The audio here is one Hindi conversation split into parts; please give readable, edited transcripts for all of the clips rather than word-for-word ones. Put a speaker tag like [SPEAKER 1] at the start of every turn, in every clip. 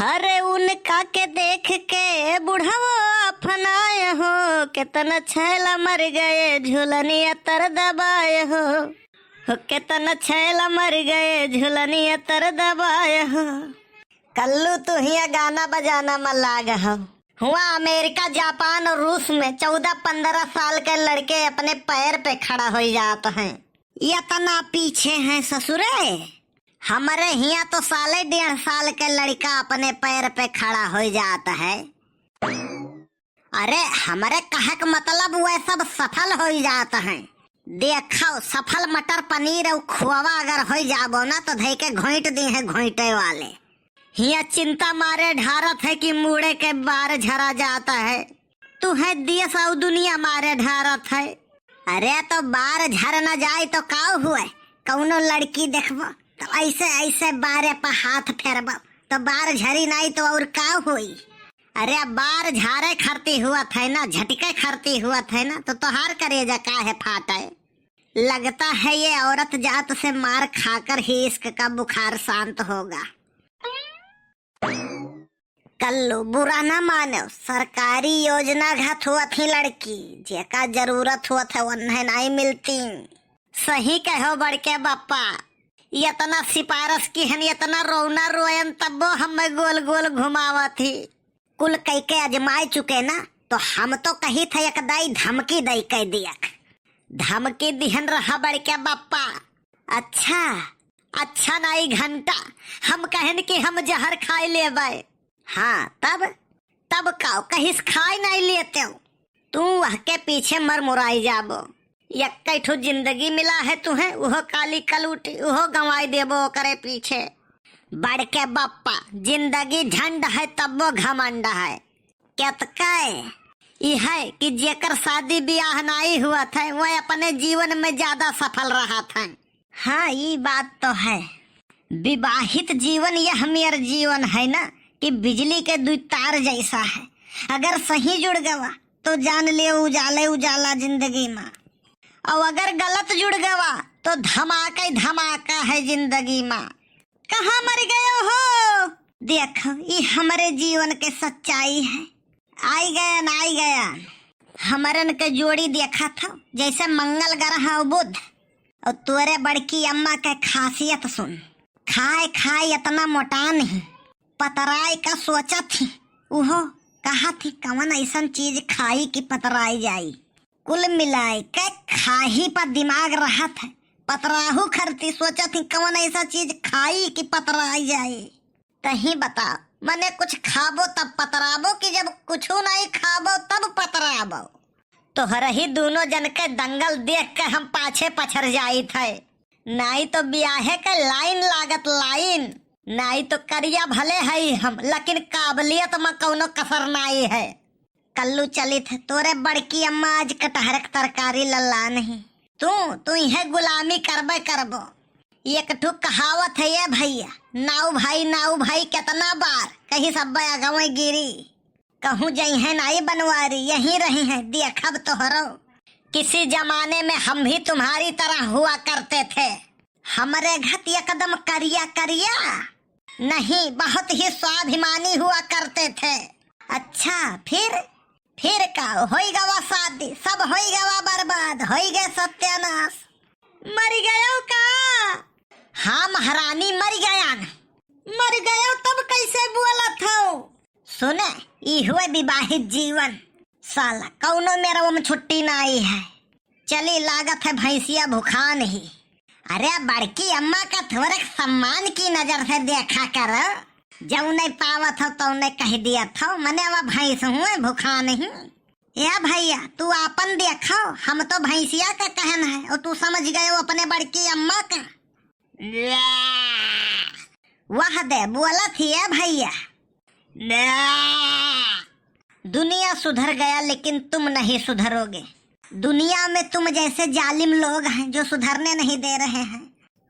[SPEAKER 1] हरे उनका के देख के बुढ़ावो अपनाए हो, कितना छैला मर गए झुलनिया तर दबाए हो कितना छैला मर गए झुलनिया तर दबाए हो। कल्लू तू हिया गाना बजाना में लाग हो। हुआ अमेरिका जापान और रूस में 14-15 साल के लड़के अपने पैर पे खड़ा हो जाते हैं। इतना पीछे हैं ससुरे। हमारे यहाँ तो 1.5 साल के लड़का अपने पैर पे खड़ा हो जाता है। अरे हमारे कहे का मतलब वह सब सफल हो जाता है। देखो सफल मटर पनीर और खोवा अगर हो जाबो ना तो धई के घोंट दी है घोंटे वाले। हिया चिंता मारे ढारत है कि मुड़े के बार झरा जाता है। तू है देश और दुनिया मारे ढारत है। अरे तो बार झर न जाए तो का हुए, कौनो लड़की देखबो तो ऐसे ऐसे बारे पर हाथ फेरबो तो बार झरी नहीं तो और का हुई। अरे बार झारे खरती हुआ थे ना, झटके खरती हुआ थे ना तो तोहार करेजा काहे फाटे। लगता है ये औरत जात से मार खाकर ही इश्क का बुखार शांत होगा। कल्लू बुरा ना मानो, सरकारी योजना घात हुआ थी लड़की जेका जरूरत हुआ था वह नहीं मिलती। सही कहो बड़के बापा, इतना सिफारिश की हन इतना रोना रोयन तब हमें गोल गोल घुमावा थी। कुल कई के अजमाए चुके ना तो हम तो कही थे एक दाई धमकी दई कह दिया। धमकी दिहन रहा बड़के बापा। अच्छा नहीं घंटा हम कहन कि हम जहर खाई लेबे। हाँ तब काओ कहीं खाई नहीं लेते हो। तू वह के पीछे मर मुराई जाबो। यक्कै ठो जिंदगी मिला है तुम्हें, वह काली कलूटी वह गंवाई देबो करे पीछे। बड़के बापा जिंदगी झंड है तब वो घमंड है। ये है कि जेकर शादी ब्याह नहीं हुआ था वह अपने जीवन में ज्यादा सफल रहा था। हाँ ये बात तो है। विवाहित जीवन यह मेरा जीवन है ना कि बिजली के 2 तार जैसा है। अगर सही जुड़ गवा तो जान ले उजाले उजाला जिंदगी में, और अगर गलत जुड़ गवा तो धमाका ही धमाका है जिंदगी में। कहाँ मर गए हो? देखो ये हमारे जीवन के सच्चाई है। आई गया हमारन के जोड़ी देखा था जैसे मंगल ग्रह और बुध। और तोरे बड़की अम्मा के खासियत सुन, खाए इतना मोटा नहीं, पतराई का सोचा थी। उहो कहा थी कवन ऐसा चीज खाई कि पतराई जाई। कुल मिलाई के खाही पर दिमाग रहा था, पतराहू खरती सोचा थी कवन ऐसा चीज खाई कि पतराई जाए। तही बता मने कुछ खाबो तब पतराबो कि जब कुछ नहीं खाबो तब पतराबो। तो ही दोनों जन के दंगल देख के हम पाछे पछर जाई थे। नहीं तो ब्याहे के लाइन लागत लाइन, नहीं तो करिया भले है हम लेकिन काबिलियत में कौनो कसर नहीं है। कल्लू चली थे तोरे बड़की अम्मा आज कटहर के तरकारी लल्ला नहीं। तू यह गुलामी करबो। एक ठो कहावत है ये भैया, नाऊ भाई कितना बार कहीं सब अगवे गिरी, कहूँ जई है नाई बनवारी यहीं रही है देखब तोहरो। किसी जमाने में हम भी तुम्हारी तरह हुआ करते थे। हमारे घत एकदम करिया नहीं, बहुत ही स्वाभिमानी हुआ करते थे। अच्छा फिर का होई गवा शादी, सब होई गवा बर्बाद, होई गए सत्यानाश। मर गयो का? हाँ महारानी मर गयो तब कैसे बोला था? सुने ये हुए विवाहित जीवन, साला कौनो मेरा वो में छुट्टी नहीं है। चली लागत है भैंसिया भूखा नहीं। अरे बड़की अम्मा का थोड़े सम्मान की नजर से देखा कर। जब नहीं पावा था तो उन्हें कह दिया था मने वह भैंस हुए भूखा नहीं। या भैया तू आपन देखो, हम तो भैंसिया का कहना है और तू समझ गए हो अपने बड़की अम्मा का। वह दे बोला थी है भैया। दुनिया सुधर गया लेकिन तुम नहीं सुधरोगे। दुनिया में तुम जैसे जालिम लोग हैं जो सुधरने नहीं दे रहे हैं।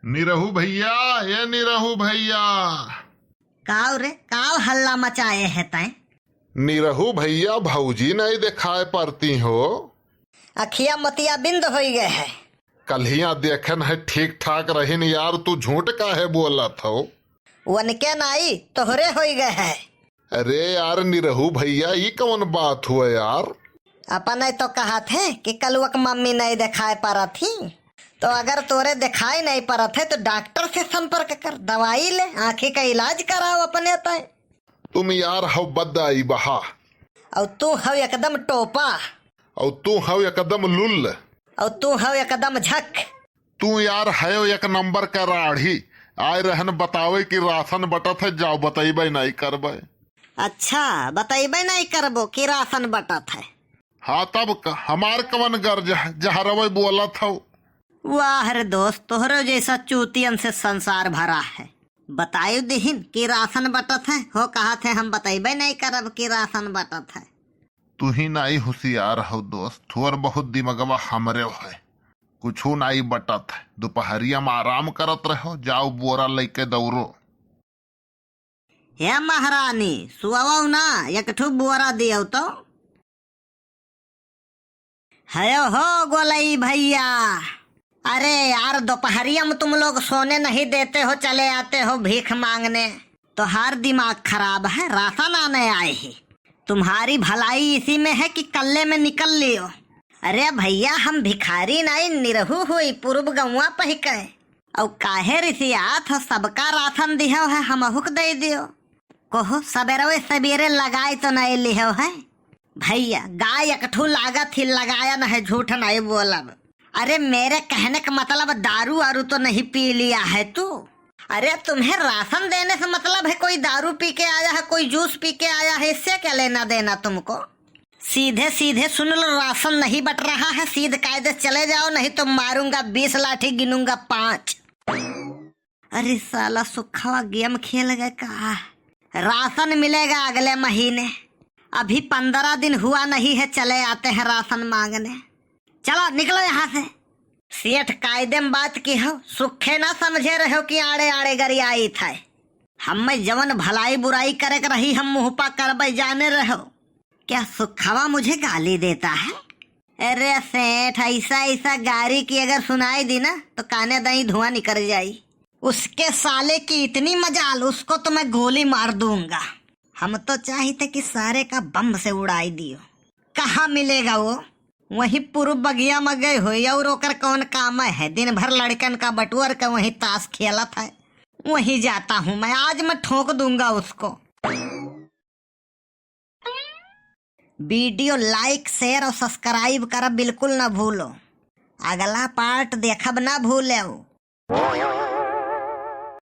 [SPEAKER 2] निरहू भैया, ये निरहू भैया।
[SPEAKER 1] काव हल्ला मचाए है तैं?
[SPEAKER 2] निरहू भैया भौजी नहीं दिखाए पड़ती हो।
[SPEAKER 1] अखिया मतिया बिंद हो गए है।
[SPEAKER 2] कल्हिया देखन है ठीक ठाक रही यार, तू झूठ काहे बोला था?
[SPEAKER 1] उनके नाई तोहरे हो गए है।
[SPEAKER 2] अरे यार निरहू भैया, ये कौन बात हुआ यार?
[SPEAKER 1] अपन तो कहा थे कि कल वक्त मम्मी नहीं दिखाई पा रही थी, तो अगर तोरे दिखाई नहीं पा रहे थे तो डॉक्टर से संपर्क कर, दवाई ले, आँखें का इलाज कराओ अपने तय।
[SPEAKER 2] तुम यार हव बदाई बहा,
[SPEAKER 1] और तू हव एकदम टोपा,
[SPEAKER 2] और तू हव एकदम लुल्ल,
[SPEAKER 1] और तू हव एकदम झक।
[SPEAKER 2] तू यार है एक नंबर का राढ़ी। आए रहन बतावे कि राशन बटत है, जाओ बताइबे नहीं करबे।
[SPEAKER 1] अच्छा, बताइबे नहीं करबो कि राशन बटत है?
[SPEAKER 2] हाँ तब हमार कवन गर्ज है, जहाँ रवे बोला था।
[SPEAKER 1] वाह रे दोस्त, तोहरे जैसा चूतियन से संसार भरा है। बतायु दिहिन कि राशन बटत है, हो कहा थे हम बताइबे नहीं करब कि राशन बटत है।
[SPEAKER 2] तू ही नहीं होशियार हो दोस्त, थोर बहुत दिमगवा हमरे है। कुछू नहीं बटत है, दोपहरिया में आराम करत रहो, जाओ बोरा लेके दौड़ो।
[SPEAKER 1] हे महारानी, सुआओ ना, एक ठू बोरा दियो तो। है हो गोलई भैया। अरे यार, दोपहरिया में तुम लोग सोने नहीं देते हो, चले आते हो भीख मांगने। तो हर दिमाग खराब है, राशन आने आए ही। तुम्हारी भलाई इसी में है कि कल्ले में निकल लियो। अरे भैया, हम भिखारी नहीं, निरहू हुई पूर्व गौवा पहिके। और काहे रिसियात हो, सबका राशन दियो है, हम हुक दे दियो। कहो सवेरे सवेरे लगाए तो नहीं लियो है। भैया गाय एकठू लागत ही, लगाया न है, झूठ नहीं बोलब। अरे मेरे कहने का मतलब दारू वारू तो नहीं पी लिया है तू? अरे तुम्हें राशन देने से मतलब है कोई दारू पी के आया है, कोई जूस पी के आया है, इससे क्या लेना देना तुमको? सीधे सीधे सुन लो, राशन नहीं बट रहा है, सीधे कायदे चले जाओ, नहीं तो मारूंगा 20 लाठी, गिनूंगा 5। अरे साला सुखा गेम खेल गए का। राशन मिलेगा अगले महीने, अभी 15 दिन हुआ नहीं है, चले आते हैं राशन मांगने। चलो निकलो यहाँ से। सेठ कायदे में बात की हो, सुखे ना समझे रहो कि आड़े आड़े गरी आई था। हम में जवन भलाई बुराई करे कर रही, हम मुँह पा कर जाने रहो। क्या सुखावा मुझे गाली देता है? अरे सेठ, ऐसा ऐसा गारी की अगर सुनाई दी ना तो काने दही धुआं निकल जाई। उसके साले की इतनी मजाल, उसको तो मैं गोली मार दूंगा। हम तो चाहते कि सारे का बम से उड़ाई दियो। कहाँ मिलेगा वो? वही पूर्व बगिया में गए हो, और ओकर कौन काम है? दिन भर लड़कन का बटुअर का वही ताश खेला था, वही जाता हूँ मैं। आज मैं ठोक दूंगा उसको। वीडियो लाइक, शेयर और सब्सक्राइब कर बिल्कुल ना भूलो। अगला पार्ट देखब ना भूलो।